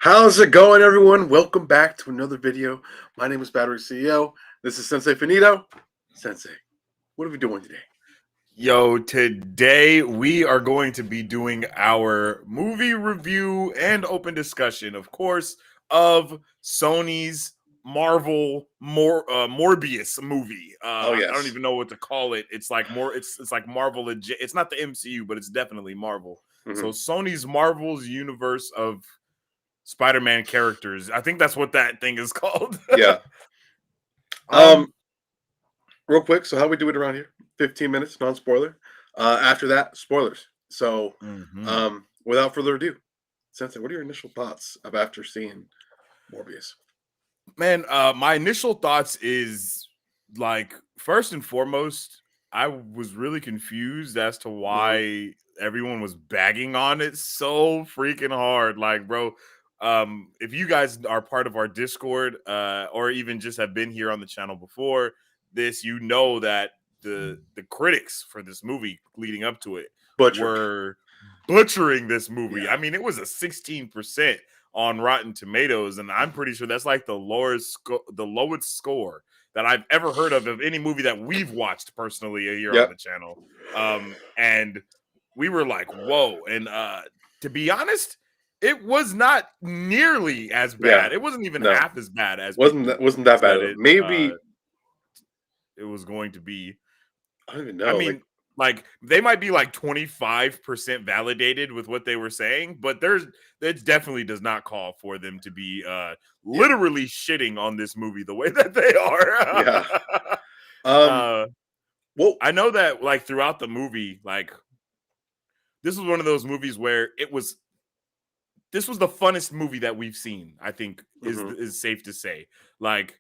How's it going, everyone? Welcome back to another video. My name is Battery CEO. This is Sensei Finito. Sensei, what are we doing today? Yo, today we are going to be doing our movie review and open discussion, of course, of Sony's Morbius movie. Oh, I don't yes. even know what to call it. It's like it's like Marvel. It's not the MCU, but it's definitely Marvel. So hmm Sony's Marvel's universe of Spider-Man characters. I think that's what that thing is called. Yeah. um, Um, Real quick, so how we do it around here? 15 minutes, non-spoiler. After that, spoilers. So, mhm. without further ado, Sensei, what are your initial thoughts of after seeing Morbius? Man, my initial thoughts is like first and foremost, I was really confused as to hmm why everyone was bagging on it so freaking hard. Like, bro, if you guys are part of our Discord, or even just have been here on the channel before this, you know that the critics for this movie leading up to it Butchered. were butchering this movie. Yeah. I mean, it was a 16% on Rotten Tomatoes, and I'm pretty sure that's like the lowest score that I've ever heard of any movie that we've watched personally here on Yep. the channel. And we were like, whoa. And to be honest, it was not nearly as Yeah. bad. It wasn't even No. half as bad as Wasn't people that wasn't that bad? said Maybe it was going to be. I don't even I know. Like, mean, like they might be like 25% validated with what they were saying, but it definitely does not call for them to be yeah, literally shitting on this movie the way that they yeah. are. Um. uh Well. I know that like throughout the movie, like this was one of those movies where this was the funnest movie that we've seen, I think mhm. is safe to say. Like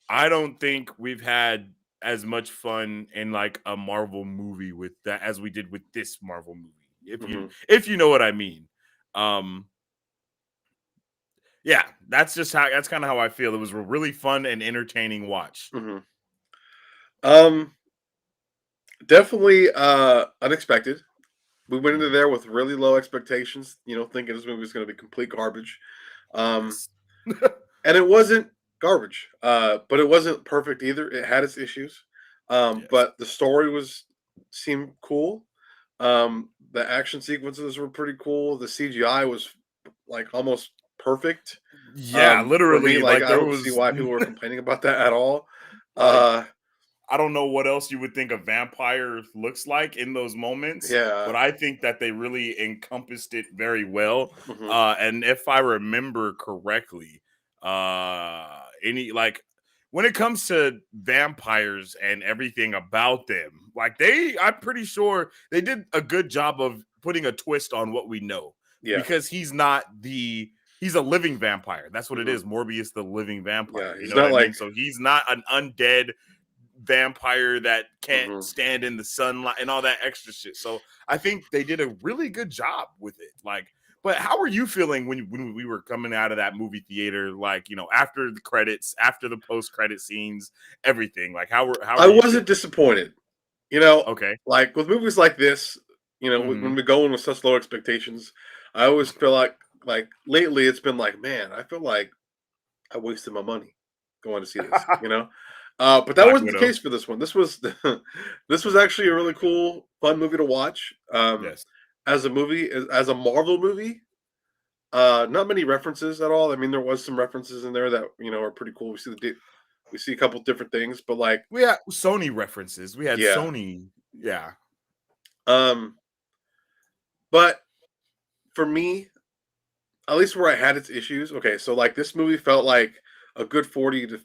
I don't think we've had as much fun in like a Marvel movie with that as we did with this Marvel movie. Mhm, If you know what I mean. Um yeah, that's kind of how I feel. It was a really fun and entertaining watch. mhm. Um, Definitely, unexpected. We went into Mhm. there with really low expectations, thinking this movie was gonna be complete garbage. Um, Yes. and it wasn't garbage, but it wasn't perfect either. It had its issues. Yes. But the story seemed cool. The action sequences were pretty cool. The CGI was, like, almost perfect. Yeah, For me, literally like, like I there don't see was why people were complaining about that at all. like Uh, I don't know what else you would think a vampire looks like in those moments, yeah. but I think that they really encompassed it very well. Mhm. And if I remember correctly, any like when it comes to vampires and everything about them, like I'm pretty sure they did a good job of putting a twist on what we know Yeah. because he's a living vampire. That's what it Mhm. is. Morbius, the living Yeah, vampire. You he's know what not I mean? like So he's not an undead vampire that can't mhm. stand in the sunlight and all that extra shit. So I think they did a really good job with it. Like, but how were you feeling when we were coming out of that movie theater? Like, after the credits, after the post credit scenes, everything. Like, how I were you wasn't feeling? disappointed. You know, Okay. like with movies like this, when Hmm. we go in with such low expectations, I always feel like lately it's been like, man, I feel like I wasted my money going to see this, But that Black wasn't the Widow. case for this one. This was this was actually a really cool, fun movie to watch. Yes. As a movie, as a Marvel movie, not many references at all. I mean, there was some references in there that are pretty cool. We see a couple different things, but like, We had Sony references. We had yeah. Sony. Yeah. Um, but for me, at least where I had its issues, okay, so like this movie felt like a good 40 to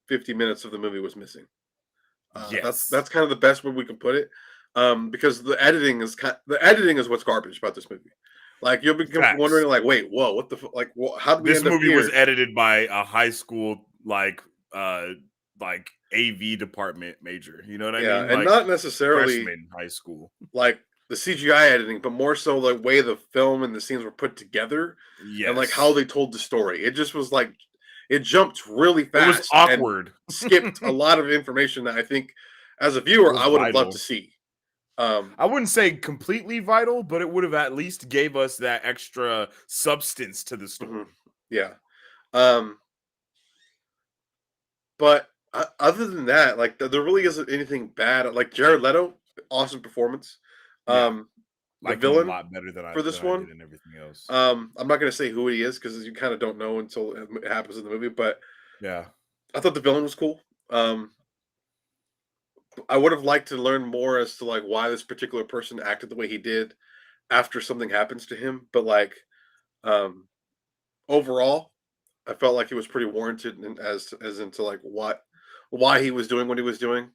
50 minutes of the movie was missing. That's Yes. that's kind of the best way we can put it. Because the editing is what's garbage about this movie. Like you'll be Facts. wondering, like, wait, whoa, what the like? How did we This end up movie was here? edited by a high school uh like AV department major. You know what I Yeah, mean? and Like not necessarily freshman high school. like the CGI editing, but more so the way the film and the scenes were put together, and like how Yes. they told the story. It just was like it jumped really It was fast and awkward. skipped a lot of information that I think, as a It viewer, was I would have loved vital. to see. Um, I wouldn't say completely vital, but it would have at least gave us that extra substance to the mhm. story. Yeah. Um, but other than that, like there really isn't anything bad. Like Jared Leto, awesome performance. Yeah, The liked him a villain lot better than for this I one, did and everything else. I'm not gonna say who he is because you kind of don't know until it happens in the movie. But Yeah. I thought the villain was cool. I would have liked to learn more as to like why this particular person acted the way he did after something happens to him. But like um, overall, I felt like it was pretty warranted as into like why he was doing what he was doing.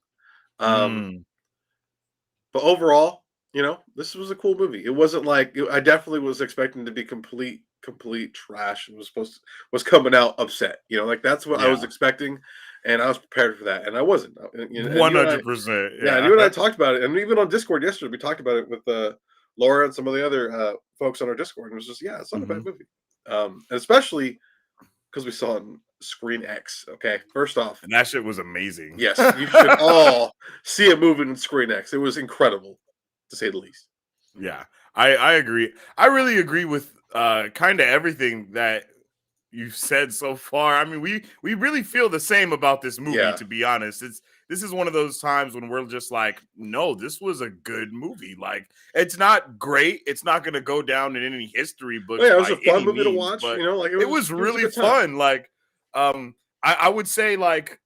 Um, Mm, but overall, this was a cool movie. It wasn't like I definitely was expecting to be complete trash and was coming out upset. Like that's what I was yeah. expecting, and I was prepared for that, and I wasn't. And you and I 100%. Yeah, and Yeah. you and I talked about it, and even on Discord yesterday, we talked about it with Laura and some of the other folks on our Discord. And it was just, yeah, it's not a bad Mhm. movie, and especially because we saw it on Screen X. Okay, first off, And that shit was amazing. yes, you should all see a movie in Screen X. It was incredible, to say the least. Yeah, I agree. I really agree with kind of everything that you've said so far. I mean, we really feel the same about this movie, Yeah, to be honest. This is one of those times when we're just like, no, this was a good movie. Like, it's not great. It's not going to go down in any history oh books yeah, it was by a fun any movie to means, watch. but Like it was it was a really good time. fun. Like, I would say like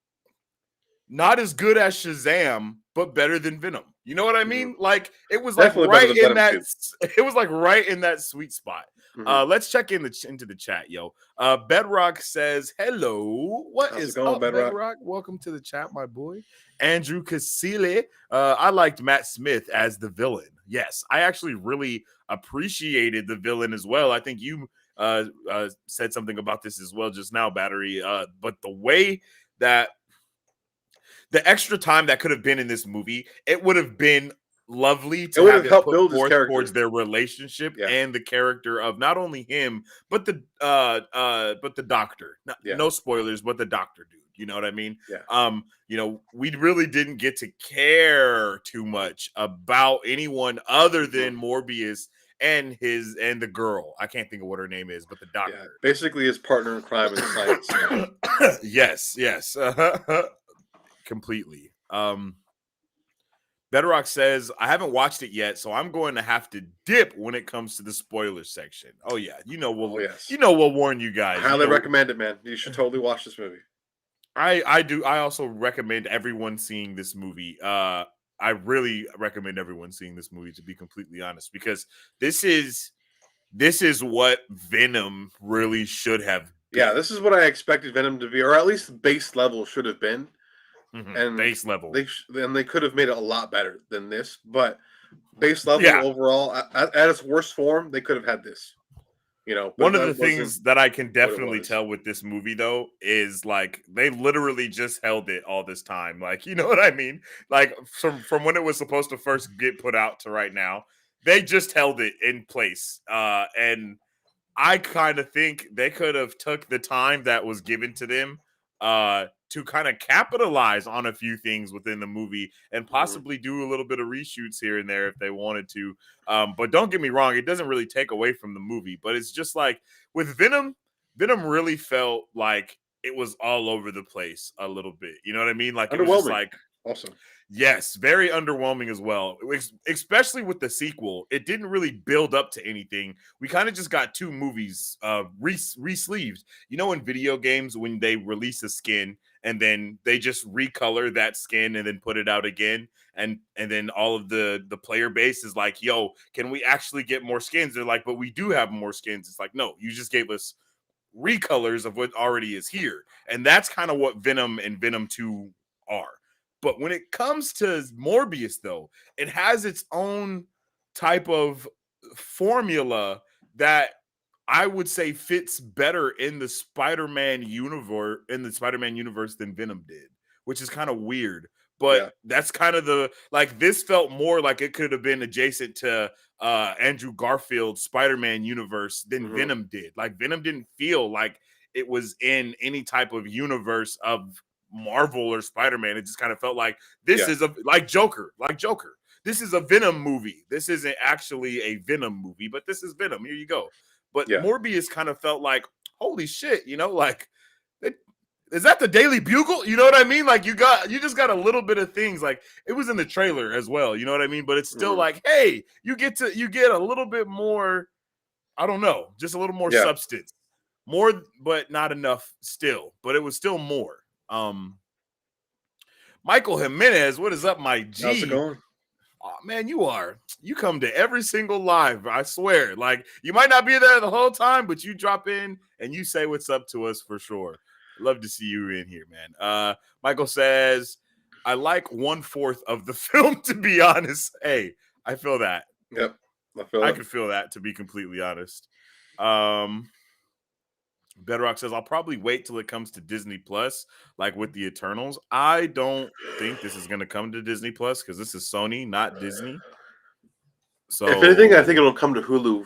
not as good as Shazam, but better than Venom. You know what I Mhm. mean? Like it was like Definitely better right than in Venom that. 2. It was like right in that sweet spot. Mhm. Let's check into the chat, yo. Bedrock says, "Hello, what How's it is going, up, Bedrock? Bedrock? Welcome to the chat, my boy." Andrew Casile, I liked Matt Smith as the villain. Yes, I actually really appreciated the villain as well. I think you said something about this as well just now, Battery. But the way that the extra time that could have been in this movie, it would have been lovely It to would have have it helped put build his forth towards character. their relationship Yeah, and the character of not only him but the doctor. yeah, No spoilers, but the doctor dude. You know what I mean? yeah. We really didn't get to care too much about anyone other Mhm. than Morbius and the girl. I can't think of what her name is, but the Yeah, doctor. basically his partner in crime in science. Yeah. Yes. Completely. Bedrock says, I haven't watched it yet, so I'm going to have to dip when it comes to the spoiler section. Oh yeah, Oh yes, we'll warn you I guys. highly recommend it, man. You should totally watch this movie. I do. I also recommend everyone seeing this movie. I really recommend everyone seeing this movie, to be completely honest, because this is this is what Venom really should have Yeah, been. this is what I expected Venom to be, or at least the base level should have been, and Base level. they could have made it a lot better than this. But base level Yeah. overall, at its worst form, they could have had this. But One of the that wasn't things that I can what it definitely was. tell with this movie though is like they literally just held it all this time. Like, you know what I mean? Like from when it was supposed to first get put out to right now, they just held it in place. And I kind of think they could have took the time that was given to them to kind of capitalize on a few things within the movie and Mhm. possibly do a little bit of reshoots here and there if they wanted to. But don't get me wrong, it doesn't really take away from the movie. But it's just like with Venom, Venom really felt like it was all over the place a little bit. You know what I mean? Like it was just Underwhelming. like Also, yes, very underwhelming as well. Especially with the sequel, it didn't really build up to anything. We kind of just got two movies re-sleeved. You know, in video games when they release a skin and then they just recolor that skin and then put it out again, and then all of the player base is like, "Yo, can we actually get more skins?" They're like, "But we do have more skins." It's like, "No, you just gave us recolors of what already is here," and that's kind of what Venom and Venom 2 are. But when it comes to Morbius, though, it has its own type of formula that I would say fits better in the Spider-Man universe than Venom did, which is kind of weird. But yeah. that's kind of the like this felt more like it could have been adjacent to Andrew Garfield's Spider-Man universe than Hmm. Venom did. Like Venom didn't feel like it was in any type of universe of Marvel or Spider-Man. It just kind of felt like this Yeah. is a like Joker. This is a Venom movie. This isn't actually a Venom movie, but this is Venom. Here you go. But Yeah. Morbius kind of felt like holy shit, like is that the Daily Bugle? You know what I mean? Like you just got a little bit of things. Like it was in the trailer as well. You know what I mean? But it's still like, hey, you get a little bit more. I don't know, just a little more substance, more, but not enough still. But it was still more. Michael Jimenez, what is up, my G? How's it going? Oh, man, you come to every single live, I swear. Like you might not be there the whole time, but you drop in and you say what's up to us for sure. Love to see you in here, man. Michael says, I like 1/4 of the film, to be honest. Hey, I feel that. Yep. I can feel that, to be completely honest. Bedrock says, I'll probably wait till it comes to Disney Plus, like with the Eternals. I don't think this is going to come to Disney Plus because this is Sony, not Disney. So, if anything, I think it'll come to Hulu.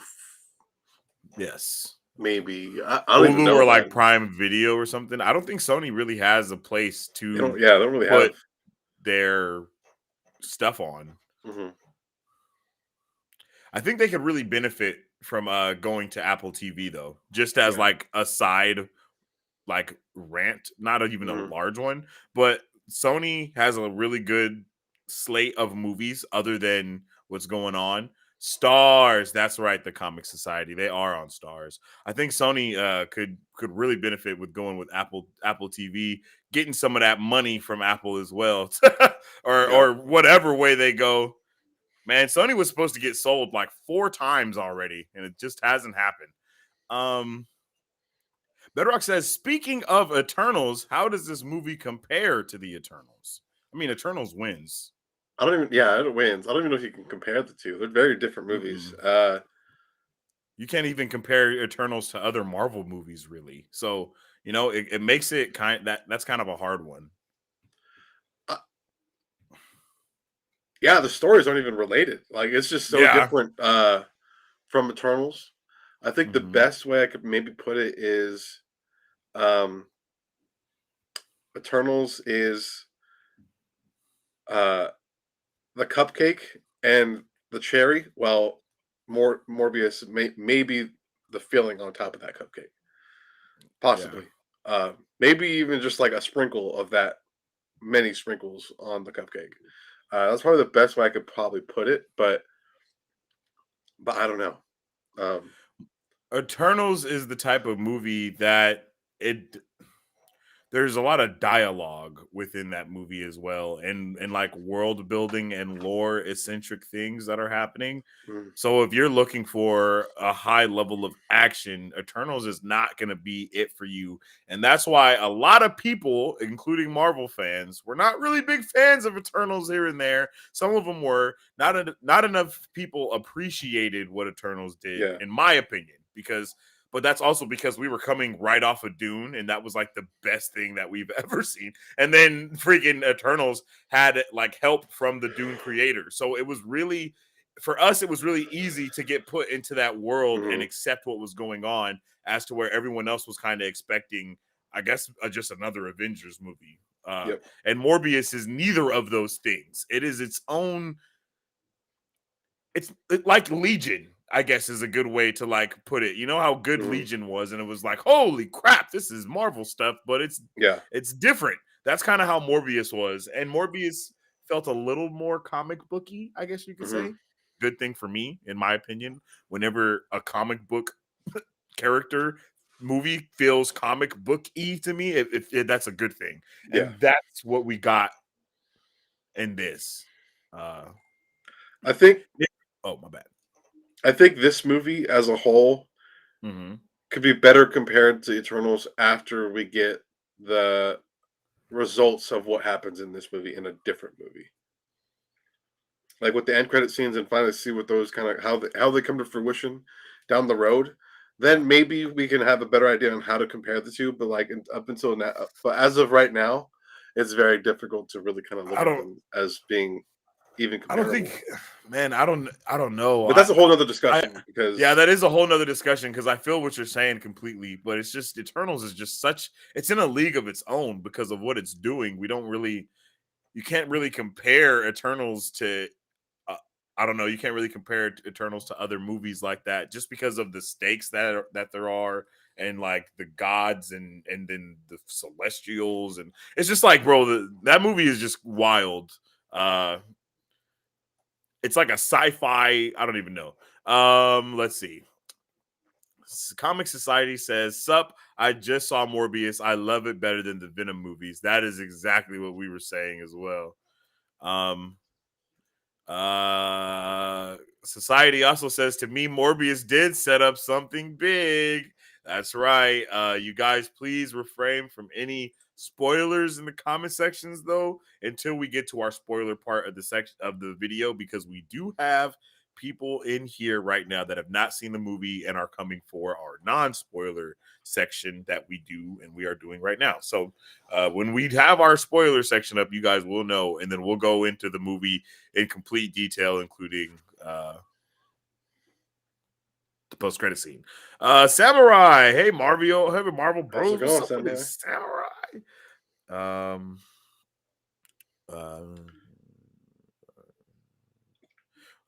Yes. Maybe. I don't even know. Hulu or like Prime Video or something. I don't think Sony really has a place to they don't really put have their stuff on. Mm-hmm. I think they could really benefit from going to Apple TV though, just as like a side like rant, not even a large one, but Sony has a really good slate of movies other than what's going on. Stars, that's right, the Comic Society, they are on Stars. I think Sony could really benefit with going with Apple TV, getting some of that money from Apple as well, or whatever way they go. Man, Sony was supposed to get sold like 4 times already, and it just hasn't happened. Bedrock says, speaking of Eternals, how does this movie compare to the Eternals? I mean, Eternals wins. It wins. I don't even know if you can compare the two. They're very different movies. You can't even compare Eternals to other Marvel movies, really. So, it makes it that's kind of a hard one. The stories aren't even related. Like it's just so different from Eternals. I think the best way I could maybe put it is Eternals is the cupcake and the cherry, while Morbius may be the filling on top of that cupcake. Possibly. Maybe even just like a sprinkle of that, many sprinkles on the cupcake. That's probably the best way I could probably put it, but I don't know. Eternals is the type of movie that there's a lot of dialogue within that movie as well, and like world building and lore eccentric things that are happening. So if you're looking for a high level of action, Eternals is not going to be it for you. And that's why a lot of people, including Marvel fans, were not really big fans of Eternals here and there. Some of them were. Not enough people appreciated what Eternals did, in my opinion, but that's also because we were coming right off of Dune, and that was like the best thing that we've ever seen. And then freaking Eternals had like help from the Dune creator. So it was really, for us, it was really easy to get put into that world and accept what was going on, as to where everyone else was kind of expecting, I guess, just another Avengers movie. And Morbius is neither of those things. It is its own. It's like Legion, I guess, is a good way to like put it. You know how good Legion was, and it was like, holy crap, this is Marvel stuff, but it's different. That's kind of how Morbius was, and Morbius felt a little more comic booky, I guess you could say. Good thing for me, in my opinion. Whenever a comic book character movie feels comic book-y to me, that's a good thing, and that's what we got in this. I think. Oh, my bad. I think this movie as a whole could be better compared to Eternals after we get the results of what happens in this movie in a different movie. Like with the end credit scenes, and finally see what those kind of how they come to fruition down the road. Then maybe we can have a better idea on how to compare the two. But like up until now, but as of right now, it's very difficult to really kind of look at them as being even comparable. I don't think, man, I don't know. But that's a whole nother discussion because that is a whole nother discussion, because I feel what you're saying completely, but it's just Eternals is just it's in a league of its own because of what it's doing. You can't really compare Eternals to I don't know. You can't really compare Eternals to other movies like that, just because of the stakes that there are, and like the gods and then the celestials, and it's just like, bro, that movie is just wild. It's like a sci-fi, I don't even know. Let's see. Comic Society says, "Sup, I just saw Morbius. I love it better than the Venom movies." That is exactly what we were saying as well. Um, Society also says, "To me, Morbius did set up something big." That's right. You guys, please refrain from any spoilers in the comment sections, though, until we get to our spoiler part of the section of the video, because we do have people in here right now that have not seen the movie and are coming for our non-spoiler section that we do and we are doing right now. So when we have our spoiler section up, you guys will know, and then we'll go into the movie in complete detail, including the post-credit scene. Samurai, hey Marvel, hey Marvel How's bros, it going, what's up with Samurai? this Samurai?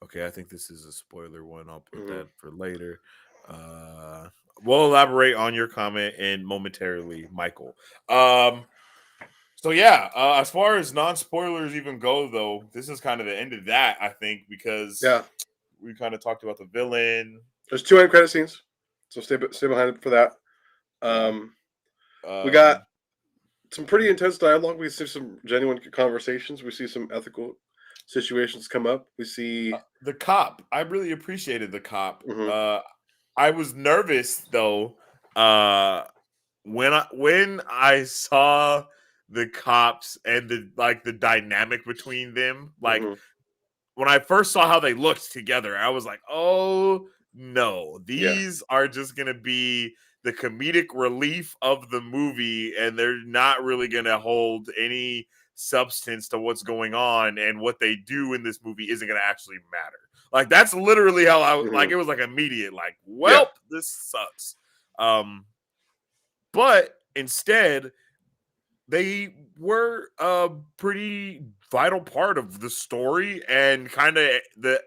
Okay, I think this is a spoiler one. I'll put that for later. We'll elaborate on your comment in momentarily, Michael. So yeah, as far as non-spoilers even go, though, this is kind of the end of that, I think, because Yeah, we kind of talked about the villain. there's 2 end credit scenes, so stay behind it for that. Yeah. We got some pretty intense dialogue. We see some genuine conversations. We see some ethical situations come up. We see the cop. I really appreciated the cop. Mhm. I was nervous though. When I saw the cops and the dynamic between them, like Mhm. when I first saw how they looked together, I was like, oh no, Yeah. these are just gonna be the comedic relief of the movie, and they're not really gonna hold any substance to what's going on, and what they do in this movie isn't gonna actually matter. Like that's literally how I like Mhm. it was like immediate, like, Yeah. well, this sucks. But instead, they were a pretty vital part of the story and kind of the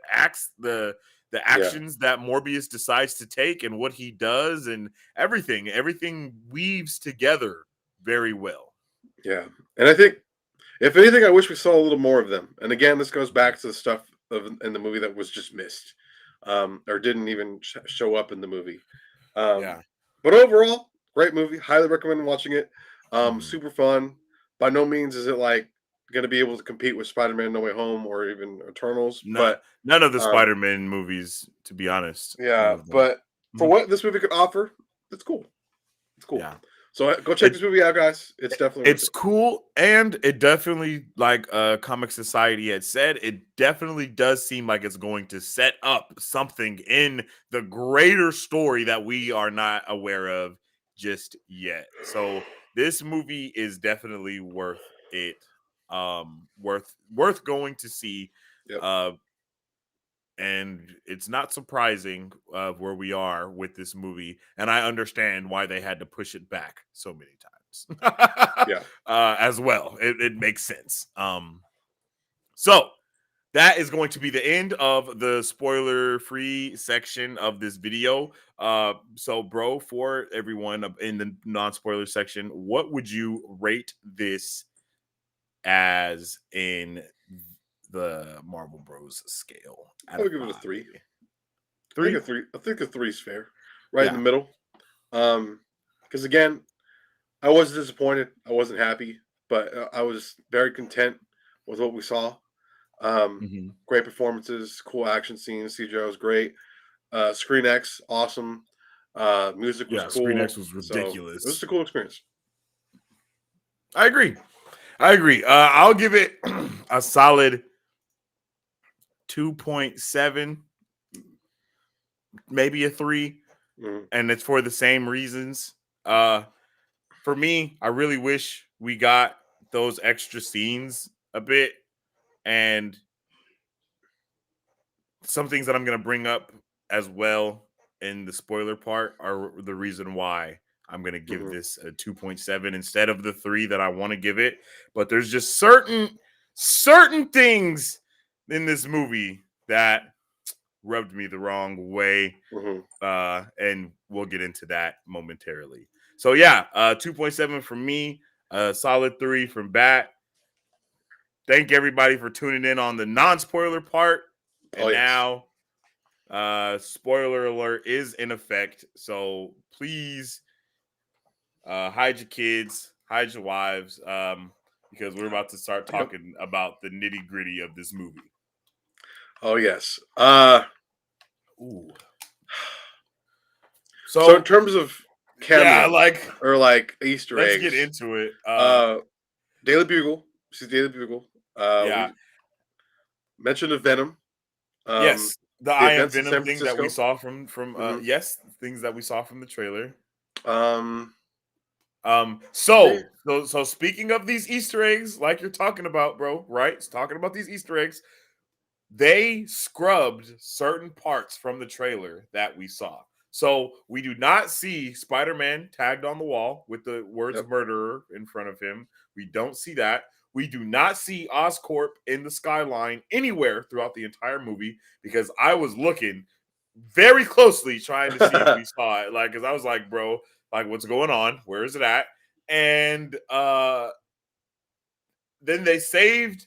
Yeah. actions that Morbius decides to take and what he does and everything weaves together very well. Yeah. And I think, if anything, I wish we saw a little more of them. And again, this goes back to the stuff in the movie that was just missed, or didn't even show up in the movie. Um, Yeah. but overall, great movie. Highly recommend watching it. Mhm. Super fun. By no means is it like going to be able to compete with Spider-Man: No Way Home or even Eternals, but None of the um, Spider-Man movies, to be honest. None yeah. of them. But for Mhm. what this movie could offer, it's cool. It's cool. Yeah. So go check It this movie out, guys. It's definitely worth It's it. cool, and it definitely, like Comic Society had said, it definitely does seem like it's going to set up something in the greater story that we are not aware of just yet. So this movie is definitely worth it. Worth going to see. Yep. Uh and it's not surprising where we are with this movie, and I understand why they had to push it back so many times Yeah. as well. It makes sense. So that is going to be the end of the spoiler free section of this video. So bro, for everyone in the non-spoiler section, what would you rate this as in the Marvel Bros scale out I of would give it a 5? 3. I think a 3? 3. I think a 3 is fair. Right in the Yeah. middle. Because again, I was disappointed. I wasn't happy, but I was very content with what we saw. Mhm. Great performances, cool action scenes. CGI was great. Screen X, awesome. Music was Yeah, Screen X cool. was So it was ridiculous. just a cool experience. I agree. I agree. I'll give it a solid 2.7, maybe a 3, Mhm. and it's for the same reasons. For me, I really wish we got those extra scenes a bit, and some things that I'm going to bring up as well in the spoiler part are the reason why I'm going to give Mhm. this a 2.7 instead of the 3 that I want to give it. But there's just certain things in this movie that rubbed me the wrong way. Mhm. And we'll get into that momentarily. So yeah, 2.7 from me, solid 3 from Bat. Thank everybody for tuning in on the non-spoiler part. Oh And yes. now, spoiler alert is in effect. So please, hide your kids, hide your wives, because we're about to start Yep. talking about the nitty gritty of this movie. Oh yes. Ooh. So in So terms of yeah, cameos like or like Easter let's get eggs, into it. Daily Bugle. This is Daily Bugle. Yeah, We mentioned a Venom. yes, the The I am events in Venom San thing that we Francisco. saw from Hmm. yes, things that we saw from the trailer. Um, they, So speaking of these Easter eggs, like you're talking about, bro, right? It's talking about these Easter eggs. They scrubbed certain parts from the trailer that we saw. So we do not see Spider-Man tagged on the wall with the words yep. murderer in front of him. We don't see that. We do not see Oscorp in the skyline anywhere throughout the entire movie because I was looking very closely trying to see if we saw it. Like, because I was like, bro, like, what's going on? Where is it at? And then they saved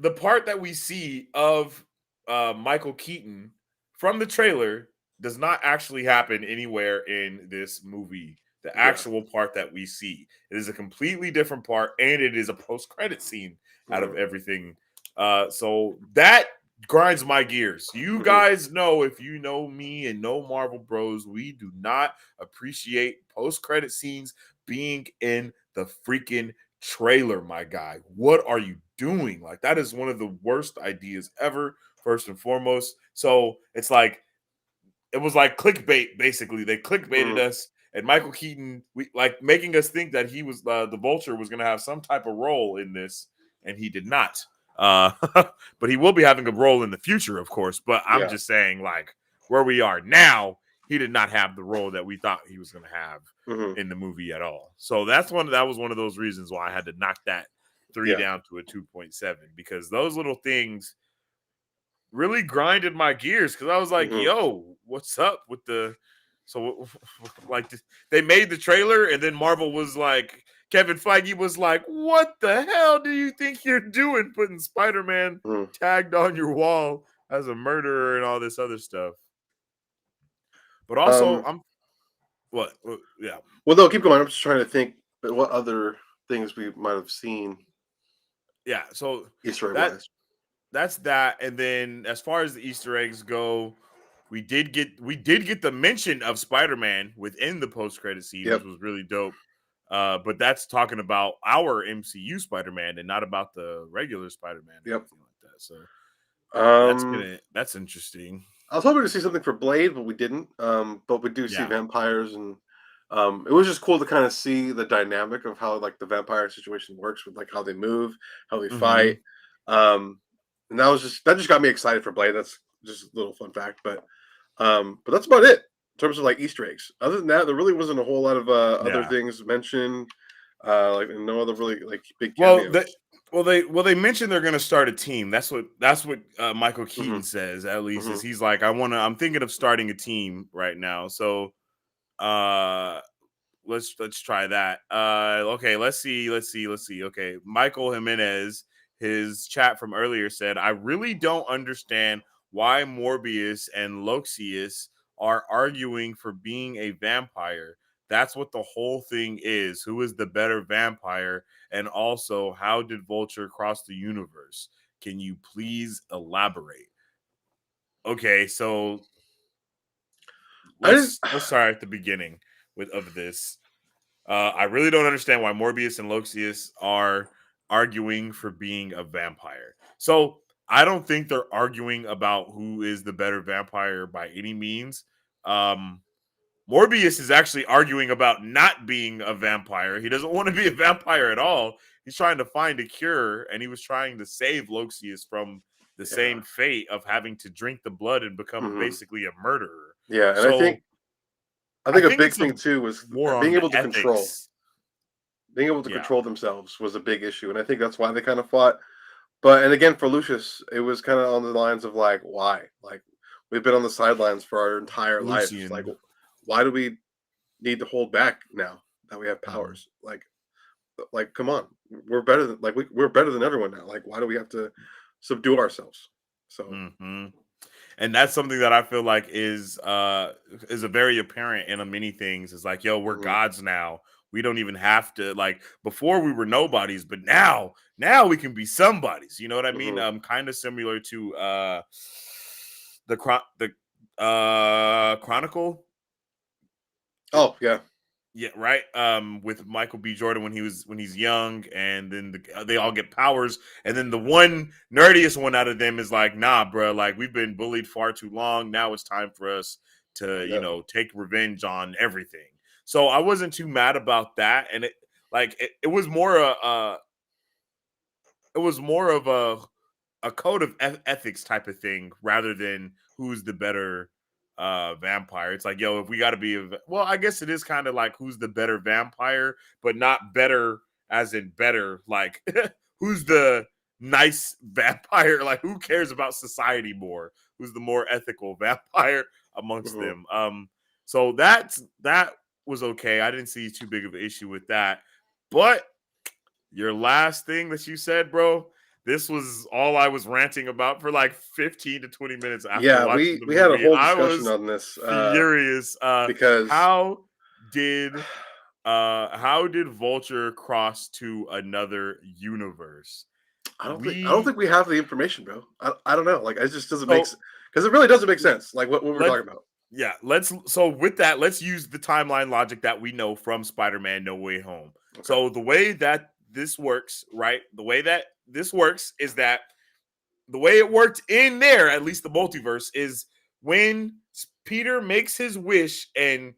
the part that we see of Michael Keaton from the trailer does not actually happen anywhere in this movie. The Yeah. actual part that we see, it is a completely different part, and it is a post-credit scene out of Hmm. everything. So that grinds my gears. You Hmm. guys know, if you know me and know Marvel Bros, we do not appreciate post-credit scenes being in the freaking trailer, my guy. What are you doing? Like, that is one of the worst ideas ever, first and foremost. So it's like, it was like clickbait, basically. They clickbaited Hmm. us, and Michael Keaton, we like making us think that he was the Vulture was going to have some type of role in this, and he did not. Uh, but he will be having a role in the future, of course. But I'm Yeah. just saying, like, where we are now, he did not have the role that we thought he was going to have Hmm. in the movie at all. So that was one of those reasons why I had to knock that 3 Yeah. down to a 2.7, because those little things really grinded my gears, because I was like, Hmm. yo, what's up with the so like they made the trailer, and then Marvel was like, Kevin Feige was like, what the hell do you think you're doing putting Spider-Man Hmm. tagged on your wall as a murderer and all this other stuff? But also, Um, I'm what yeah. well, no, keep going. I'm just trying to think what other things we might have seen Yeah, so Easter egg that wise. that's that. And then as far as the Easter eggs go, we did get the mention of Spider-Man within the post-credit scene, which Yep. was really dope. But that's talking about our MCU Spider-Man and not about the regular Spider-Man or Yep. anything like that. So Um, that's interesting. I was hoping to see something for Blade, but we didn't. But we do see Yeah. vampires, and it was just cool to kind of see the dynamic of how like the vampire situation works with like how they move, how they Hmm. fight. Um, and that just got me excited for Blade. That's just a little fun fact, but that's about it in terms of like Easter eggs. Other than that, there really wasn't a whole lot of other Yeah. things mentioned. Like and no other really like big Well, cameos. they mentioned they're going to start a team. That's what Michael Hmm. Keaton says. At least Hmm. is he's like, I'm thinking of starting a team right now. So uh let's try that. Okay, let's see. Okay, Michael Jimenez, his chat from earlier said, I really don't understand why Morbius and Loxius are arguing for being a vampire. That's what the whole thing is. Who is the better vampire? And also, how did Vulture cross the universe? Can you please elaborate? Okay, so I just let's start at the beginning of this. I really don't understand why Morbius and Loxius are arguing for being a vampire. So I don't think they're arguing about who is the better vampire by any means. Um, Morbius is actually arguing about not being a vampire. He doesn't want to be a vampire at all. He's trying to find a cure, and he was trying to save Loxius from the yeah. same fate of having to drink the blood and become Hmm. basically a murderer. Yeah, and So I I think a think big it's thing too was more on being the able to control. ethics. Being able to Yeah. control themselves was a big issue, and I think that's why they kind of fought. But and again for Lucius, it was kind of on the lines of like, why? Like we've been on the sidelines for our entire lives. Like, Lucian. why do we need to hold back now that we have Mhm. powers? Like, come on, we're better than we're better than everyone now. Like, why do we have to subdue ourselves? So, Mhm. And that's something that I feel like is a very apparent in a many things. It's like, yo, we're mhm, gods now. We don't even have to like before we were nobodies, but now we can be somebodies. You know what I mean? mhm. Kind of similar to the Chronicle. Oh yeah, Yeah, right. With Michael B. Jordan when he's young, and then they all get powers, and then the one nerdiest one out of them is like, nah, bro, like we've been bullied far too long. Now it's time for us to, yeah. take revenge on everything. So I wasn't too mad about that, and it was more it was more of a code of ethics type of thing rather than who's the better vampire. It's like, yo, if we got to be well, I guess it is kind of like who's the better vampire, but not better as in better, like who's the nice vampire, like who cares about society more, who's the more ethical vampire amongst Mhm. them. So that was okay. I didn't see too big of an issue with that. But your last thing that you said, bro, this was all I was ranting about for like 15 to 20 minutes after Yeah, watching the we had a movie. whole I discussion was on this furious. because Did how did Vulture cross to another universe? I don't think We we have the information, bro. I don't know. Like, it just doesn't make so because it really doesn't make sense. Like what we're let talking about. yeah, let's so with that, let's use the timeline logic that we know from Spider-Man No Way Home. Okay. So the way that this works, right? The way that this works is that the way it worked in there, at least the multiverse, is when Peter makes his wish and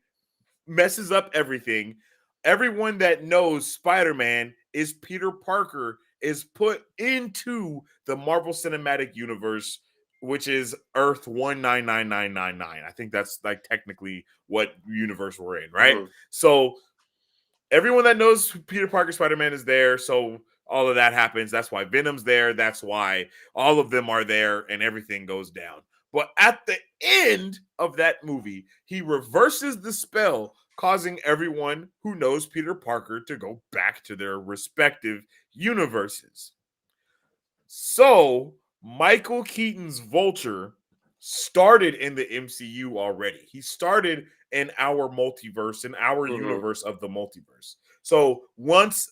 messes up everything, everyone that knows Spider-Man is Peter Parker is put into the Marvel Cinematic Universe, which is Earth 199999. I think that's like technically what universe we're in, right? Mhm. So everyone that knows Peter Parker Spider-Man is there, so all of that happens. That's why Venom's there. That's why all of them are there, and everything goes down. But at the end of that movie, he reverses the spell, causing everyone who knows Peter Parker to go back to their respective universes. So Michael Keaton's Vulture started in the MCU already. He started in our multiverse, in our Mhm. universe of the multiverse. So once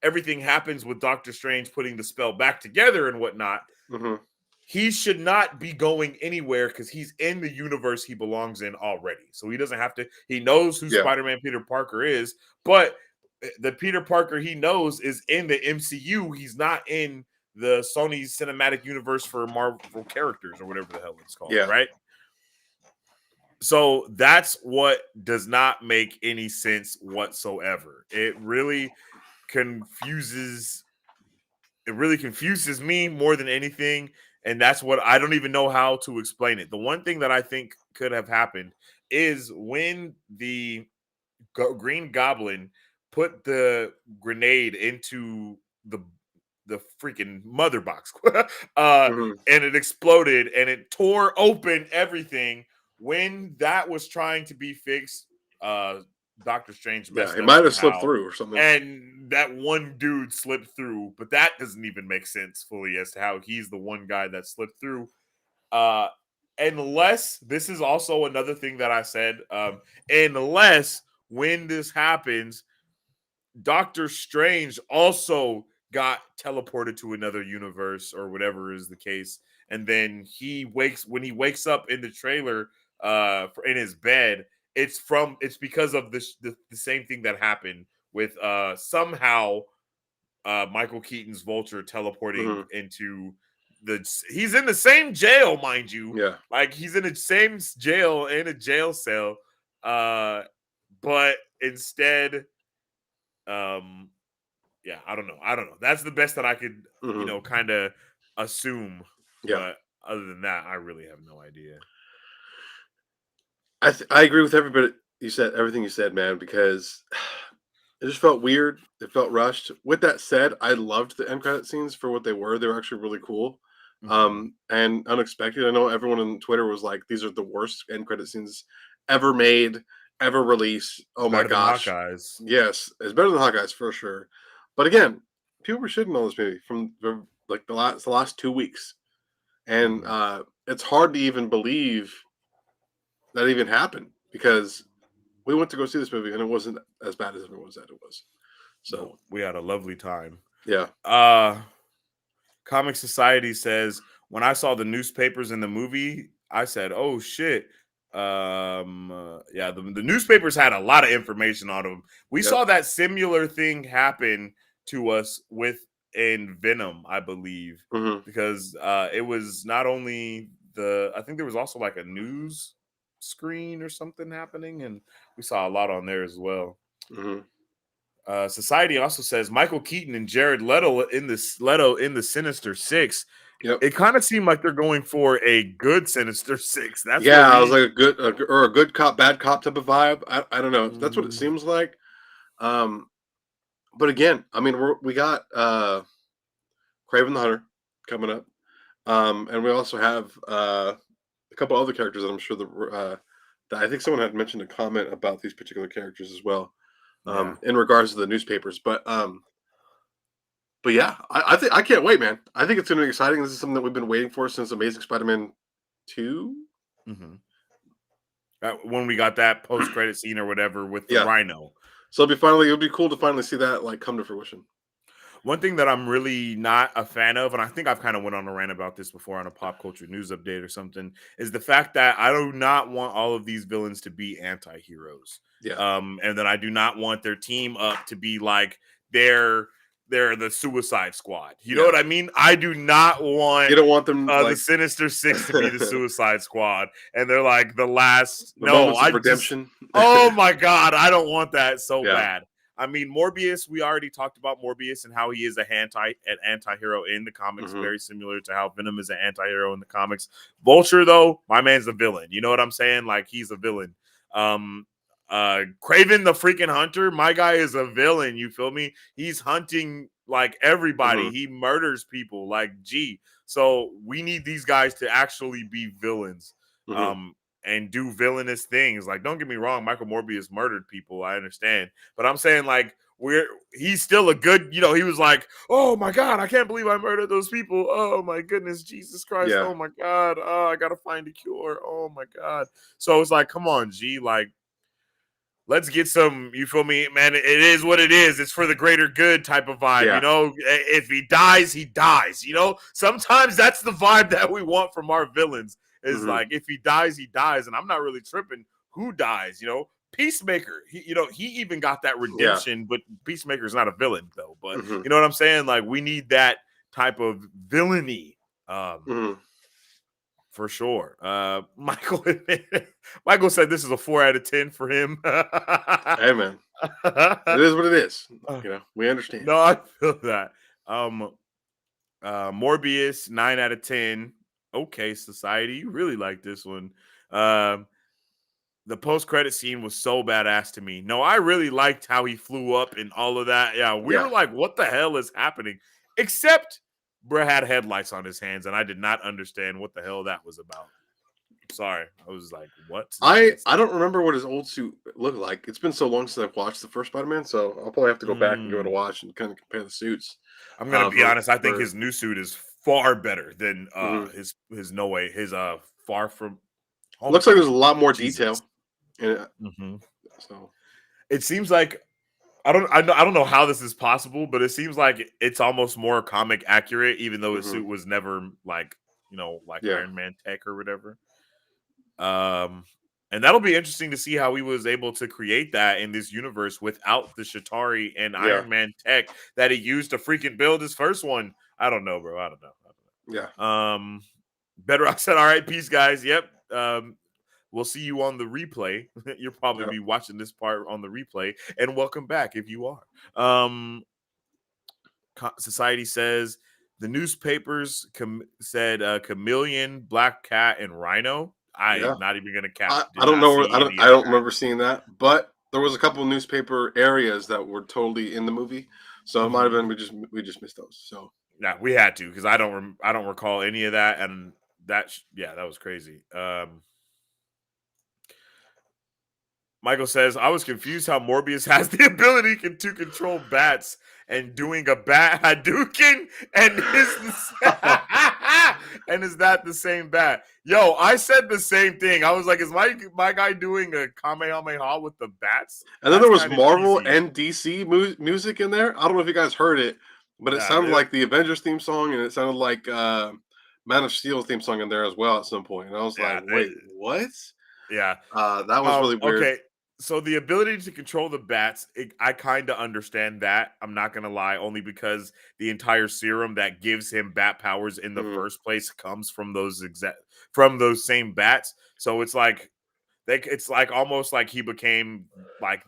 everything happens with Doctor Strange putting the spell back together and whatnot, Mhm. he should not be going anywhere because he's in the universe he belongs in already. So he doesn't have to, he knows who Yeah. Spider-Man Peter Parker is, but the Peter Parker he knows is in the MCU. He's not in the Sony cinematic universe for Marvel characters or whatever the hell it's called, Yeah. right? So that's what does not make any sense whatsoever. Confuses it really confuses me more than anything, and that's what I don't even know how to explain it. The one thing that I think could have happened is when the Green Goblin put the grenade into the freaking mother box, Mhm. and it exploded and it tore open everything. When that was trying to be fixed, Doctor Strange Yeah. messed It up might have slipped somehow, through or something. and that one dude slipped through. But that doesn't even make sense fully as to how he's the one guy that slipped through. Uh, unless this is also another thing that I said, unless when this happens, Doctor Strange also got teleported to another universe or whatever is the case, and then when he wakes up in the trailer, in his bed. It's because of the same thing that happened with somehow Michael Keaton's Vulture teleporting Mhm. into he's in the same jail, mind you. Yeah. Like he's in the same jail in a jail cell. But instead, um, yeah, I don't know. That's the best that I could, Mhm. kind of assume. Yeah. But other than that, I really have no idea. I agree with everybody you said everything you said, man, because It just felt weird. It felt rushed. With that said, I loved the end credit scenes for what they were. They were actually really cool, Mhm. and unexpected. I know everyone on Twitter was like, "These are the worst end credit scenes ever made, ever released." Oh my Better than gosh! Hawkeyes. Yes, it's better than Hawkeyes for sure. But again, people were shitting on this movie from like the last 2 weeks, and Mhm. it's hard to even believe that even happened because we went to go see this movie and it wasn't as bad as everyone said it was. So No, we had a lovely time. yeah. Uh Comic Society says when I saw the newspapers in the movie, I said, "Oh shit." Yeah, the newspapers had a lot of information on them. We Yep. saw that similar thing happen to us with in Venom, I believe, Mhm. because it was not only I think there was also like a news screen or something happening, and we saw a lot on there as well. Mhm. Society also says Michael Keaton and Jared Leto in the Sinister Six. Yep. It kind of seemed like they're going for a good Sinister Six. That's what Yeah, I was we. like a good cop, bad cop type of vibe. I don't know. That's what it Mm, seems like. Um, but again, I mean, we got Craven the Hunter coming up, and we also have a couple other characters that I'm sure that I think someone had mentioned a comment about these particular characters as well, yeah, in regards to the newspapers. But yeah, I think I can't wait, man. I think it's gonna be exciting. This is something that we've been waiting for since Amazing Spider-Man 2. hmm when we got that post credit scene or whatever with the Yeah. Rhino. So it'll be cool to finally see that like come to fruition. One thing that I'm really not a fan of, and I think I've kind of went on a rant about this before on a pop culture news update or something, is the fact that I do not want all of these villains to be anti-heroes. Yeah. And that I do not want their team up to be like they're they're the Suicide Squad. You know Yeah. what I mean? I do not want You don't want them the like Sinister Six to be the Suicide Squad, and they're like the last. the No, moments I of just. redemption. Oh my god, I don't want that so Yeah. bad. I mean, Morbius. We already talked about Morbius and how he is an anti-hero in the comics, Mhm. very similar to how Venom is an anti-hero in the comics. Vulture, though, my man's a villain. You know what I'm saying? Like he's a villain. Um, Craven the freaking Hunter, my guy is a villain. You feel me? He's hunting like everybody. Mhm. He murders people. Like, gee. So we need these guys to actually be villains. Mhm. Um, and do villainous things. Like, don't get me wrong, Michael Morbius murdered people. I understand, but I'm saying like he's still a good. He was like, oh my god, I can't believe I murdered those people. Oh my goodness, Jesus Christ. Yeah. Oh my god. Oh, I gotta find a cure. Oh my god. So it's like, come on, G. Like, let's get some. You feel me, man? It is what it is. It's for the greater good type of vibe. Yeah. If he dies, he dies. Sometimes that's the vibe that we want from our villains. Is Mhm. like if he dies, he dies, and I'm not really tripping who dies. Peacemaker. He even got that Yeah. redemption, but Peacemaker's not a villain though. But Mhm. you know what I'm saying? Like we need that type of villainy. Mhm. For sure. Michael said this is a 4 out of 10 for him. Hey man, it is what it is. We understand. No, I feel that. Um, Morbius 9 out of 10. Okay, Society, you really like this one. Um, the post credit scene was so badass to me. No, I really liked how he flew up and all of that. Yeah, we Yeah. were like, what the hell is happening? Except Brett had headlights on his hands, and I did not understand what the hell that was about. Sorry. I was like, what is this? I don't remember what his old suit looked like. It's been so long since I've watched the first Spider-Man, so I'll probably have to go back and give it a Mm. watch and kind of compare the suits. I'm gonna be honest. I think For his new suit is far better than Mhm. his no way his far from home. Looks like there's a lot more Jesus. detail in it. hmm So It seems like I don't know how this is possible, but it seems like it's almost more comic accurate, even though his mhm. suit was never like like Yeah. Iron Man tech or whatever. Um, and that'll be interesting to see how he was able to create that in this universe without the Shatari and Yeah. Iron Man tech that he used to freaking build his first one. I don't know, bro. I don't know. Yeah. Bedrock said, "All right, peace, guys. Yep. We'll see you on the replay. You'll probably Yeah. be watching this part on the replay, and welcome back if you are." Society says the newspapers said Chameleon, Black Cat, and Rhino. I Yeah. not even gonna cap. I Did don't not know. see any I of don't that. remember seeing that, but there was a couple of newspaper areas that were totally in the movie, so it might have been we just missed those. So Yeah, we had to because I don't recall any of that, and that was crazy. Michael says, I was confused how Morbius has the ability to control bats and doing a bat Hadouken and and is that the same bat? Yo, I said the same thing. I was like, is my guy doing a Kamehameha with the bats? and then That's there was kind of Marvel cheesy. and DC music in there. I don't know if you guys heard it, but it Yeah, sounded like the Avengers theme song, and it sounded like Man of Steel theme song in there as well at some point. And I was like, yeah, wait, what? yeah. That was really weird. Okay. So the ability to control the bats, I kind of understand that. I'm not gonna lie, only because the entire serum that gives him bat powers in the Mhm, first place comes from from those same bats. So it's like almost like he became like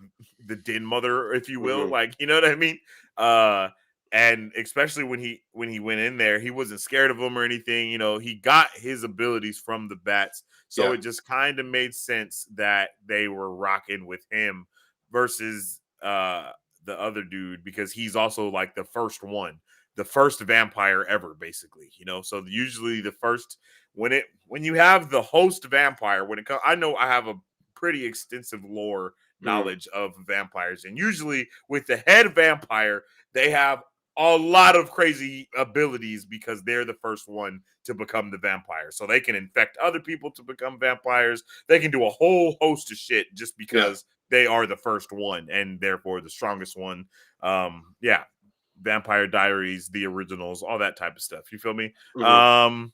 the den mother, if you will. mhm, Like, you know what I mean? Uh and especially when he went in there, he wasn't scared of them or anything. You know, he got his abilities from the bats. So yeah, it just kind of made sense that they were rocking with him versus the other dude because he's also like the first one, the first vampire ever, basically. You know, so usually the first when you have the host vampire, when it comes, I know I have a pretty extensive lore mhm, knowledge of vampires, and usually with the head vampire, they have a lot of crazy abilities because they're the first one to become the vampire. So they can infect other people to become vampires. They can do a whole host of shit just yeah, because they are the first one and therefore the strongest one. Yeah, Vampire Diaries, the originals, all that type of stuff. You feel me? mhm.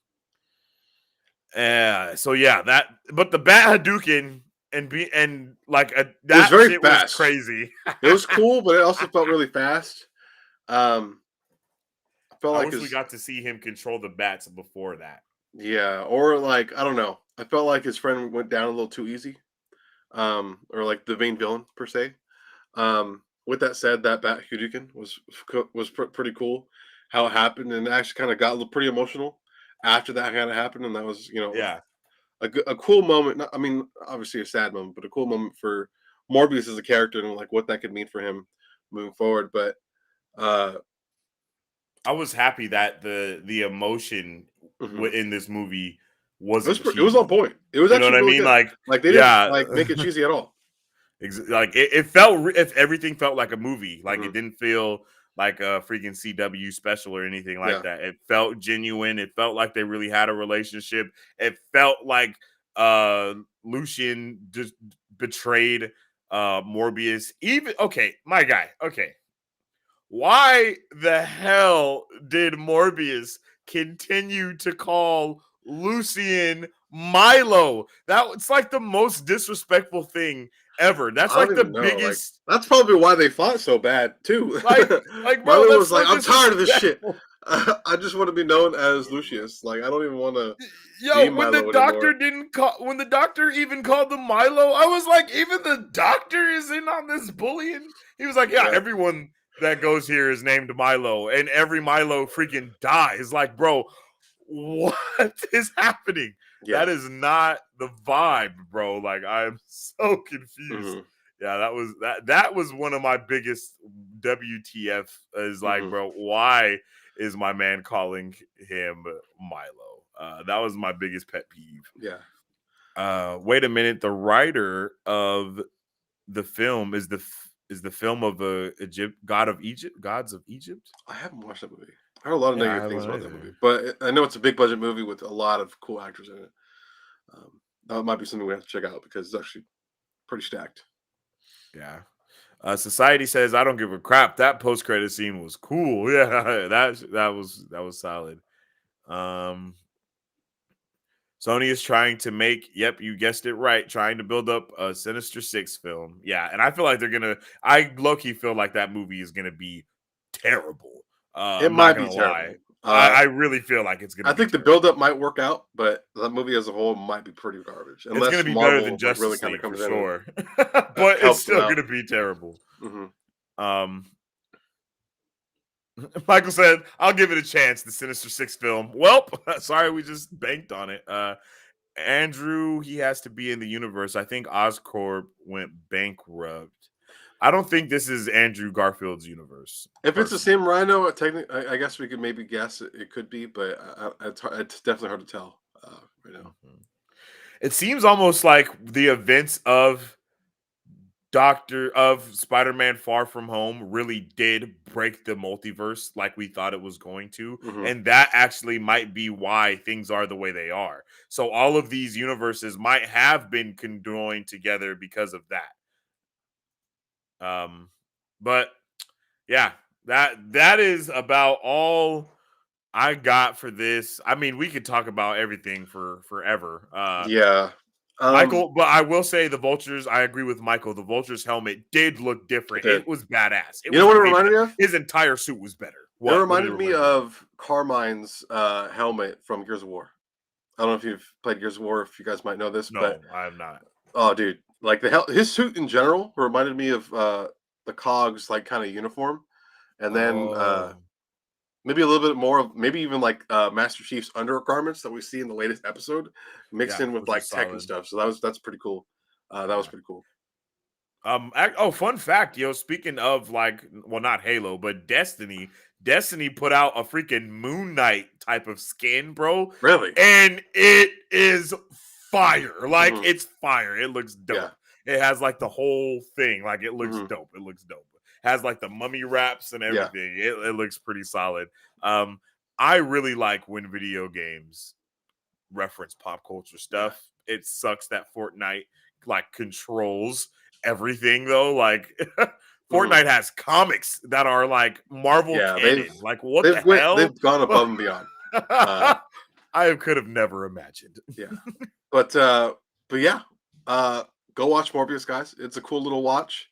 So yeah, that but the Bat Hadouken and like It was that very shit was fast. crazy. It was cool, but it also felt really fast. Um, I felt I like wish we his got to see him control the bats before that. yeah, or like I don't know. I felt like his friend went down a little too easy. Or like the main villain per se. With that said, that Bat Hadouken was pretty cool. How it happened, and it actually kind of got pretty emotional after that kind of happened, and that was Yeah, a cool moment. I mean, obviously a sad moment, but a cool moment for Morbius as a character and like what that could mean for him moving forward. But uh, I was happy that the emotion mhm. in this movie It was wasn't it was on cheesy. point. It was You know what actually I really mean? good. Like, Like they didn't yeah, like make it cheesy at all. like it felt if everything felt like a movie. Like it Hmm. didn't feel like a freaking CW special or anything like Yeah, that. It felt genuine. It felt like they really had a relationship. It felt like uh Lucian just betrayed Morbius. Even okay, my guy. Okay, why the hell did Morbius continue to call Lucian Milo? It's like the most disrespectful thing ever. That's I don't like the even know. Like biggest that's probably why they fought so bad too. like bro, Milo that's was like, so "I'm tired of this shit. disrespectful. I just want to be known as Lucius. Like I don't even want to be Yo, Milo anymore." when the doctor even called them Milo, I was like, even the doctor is in on this bullying. He was like, yeah, Yeah. everyone that goes here is named Milo, and every Milo freaking dies. Like, bro, what is happening? Yeah. That is not the vibe, bro. Like, I'm so confused. Hmm. Yeah, that was one of my biggest WTF is like, Hmm. bro, why is my man calling him Milo? That was my biggest pet peeve. Yeah. Wait a minute, the writer of the film is the film of gods of Egypt. I haven't watched that movie. I heard a lot of Yeah, I negative things haven't about that movie, either. but I know it's a big budget movie with a lot of cool actors in it. That might be something we have to check out because it's actually pretty stacked. Yeah. Society says I don't give a crap. That post credit scene was cool. Yeah, that was solid. Um, Sony is trying to make, yep, you guessed it right, trying to build up a Sinister Six film. Yeah, and I feel like I low key feel like that movie is gonna be terrible. It I'm not might be gonna lie. terrible. I really feel like it's gonna I be think the terrible. buildup might work out, but the movie as a whole might be pretty garbage It's gonna unless be better than Marvel like really Justice kind of League for comes in and sure, but it's helps them still out. gonna be terrible. Hmm. Um, Michael said, "I'll give it a chance." The Sinister Six film. Well, sorry, we just banked on it. Andrew, he has to be in the universe. I think Oscorp went bankrupt. I don't think this is Andrew Garfield's universe. If it's the Personally. same Rhino, technically, I guess we could maybe guess it could be, but it's definitely hard to tell right now. Mhm. It seems almost like the events of Spider-Man Far From Home really did break the multiverse like we thought it was going to. Hmm. And that actually might be why things are the way they are. So all of these universes might have been conjoined together because of that. But yeah, that is about all I got for this. I mean, we could talk about everything for forever. Yeah. Michael, but I will say the Vultures, I agree with Michael. The Vulture's helmet did look It different. did. It was badass. It You know was what it amazing. reminded me of? His entire suit was better. It What did it reminded me remind you of? of Carmine's helmet from Gears of War. I don't know if you've played Gears of War, if you guys might know this, but No, I am not. oh, dude, like his suit in general reminded me of the Cogs like kind of uniform, and then Oh, maybe a little bit more of maybe even like Master Chief's undergarments that we see in the latest episode, mixed yeah, in with which is like tech and solid. stuff. So that's pretty cool. That was Yeah. pretty cool. Fun fact, yo. Speaking of like, well, not Halo, but Destiny. Destiny put out a freaking Moon Knight type of skin, bro, Really? and it is fire. Like Hmm. it's fire. It looks Yeah. dope. It has like the whole thing. Like it looks Hmm. dope. It looks dope. Has like the mummy wraps and Yeah. everything. It looks pretty solid. Um, I really like when video games reference pop culture Yeah. stuff. It sucks that Fortnite like controls everything though. Like Hmm. Fortnite has comics that are like Marvel Yeah. canon. Like what the hell? They've gone above and beyond. Uh, I could have never imagined. yeah. But uh, but yeah. Uh, go watch Morbius, guys. It's a cool little watch.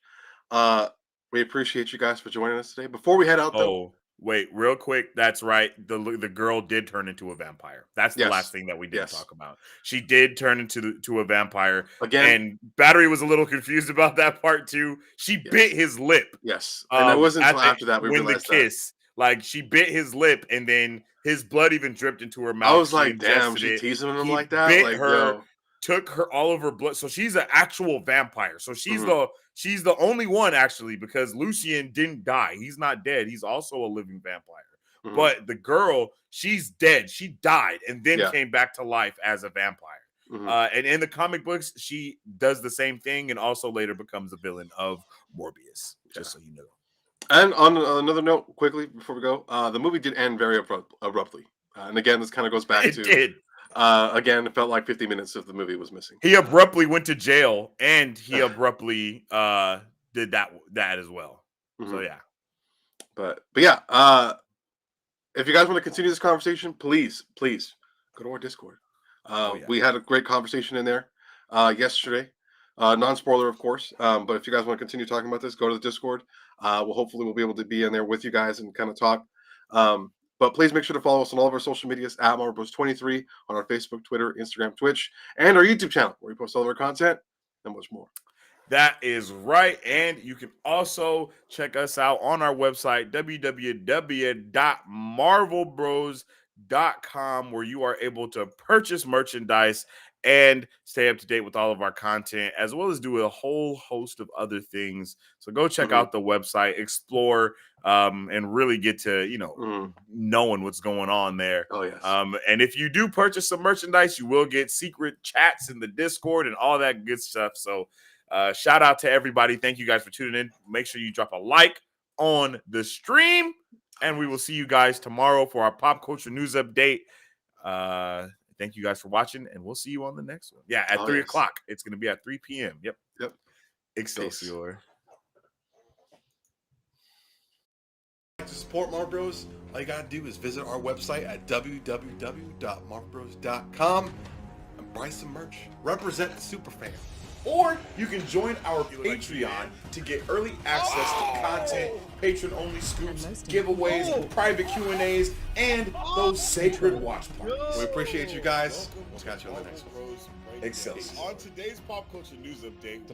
Uh, we appreciate you guys for joining us today. Before we head out, though, Oh, wait, real quick. That's right. The girl did turn into a vampire. That's the last yes, thing that we didn't yes. talk about. She did turn to a vampire, Again, and Battery was a little confused about that part too. She bit yes, his lip. yes. And it wasn't At until the after that we when the realized that. kiss, like she bit his lip, and then his blood even dripped into her I mouth. was She like, damn, ingested she it. teasing him He like that. bit Like, her, yo, took her all of her blood. So she's an actual vampire. So mhm, she's the only one actually, because Lucian didn't die. He's not dead. He's also a living vampire. mhm, But the girl, she's dead. She died and then yeah, came back to life as a vampire. mhm, And in the comic books, she does the same thing and also later becomes a villain of Morbius. yeah. Just so you know. And on another note, quickly before we go, the movie did end very abruptly. And again, this kind of goes back It to did. again, it felt like 50 minutes of the movie was missing. He abruptly went to jail and he abruptly did that as well. So Mhm. yeah. But yeah, if you guys want to continue this conversation, please go to our Discord. Oh yeah. We had a great conversation in there yesterday. Non-spoiler, of course. But if you guys want to continue talking about this, go to the Discord. We'll be able to be in there with you guys and kind of talk. But please make sure to follow us on all of our social medias at Marvelbros23 on our Facebook, Twitter, Instagram, Twitch, and our YouTube channel where we post all of our content and much more. That is right. And you can also check us out on our website, www.marvelbros.com, where you are able to purchase merchandise and stay up to date with all of our content, as well as do a whole host of other things. So go check Hmm. out the website, explore, and really get to, Hmm. knowing what's going on there. Oh yes. And if you do purchase some merchandise, you will get secret chats in the Discord and all that good stuff. So shout out to everybody. Thank you guys for tuning in. Make sure you drop a like on the stream, and we will see you guys tomorrow for our pop culture news update. Thank you guys for watching, and we'll see you on the next one. Yeah, at Oh 3 yes. o'clock. It's going to be at 3 p.m. Yep. Yep. Peace. Excelsior. To support Marv Bros, all you gotta do is visit our website at www.marvbros.com and buy some merch. Represent the superfan. Or you can join our Patreon to get early access to content, patron-only scoops, giveaways, private Q&As, and those sacred watch parties. We appreciate you guys. We'll catch you on the next one. Excelsior. On today's pop culture news update,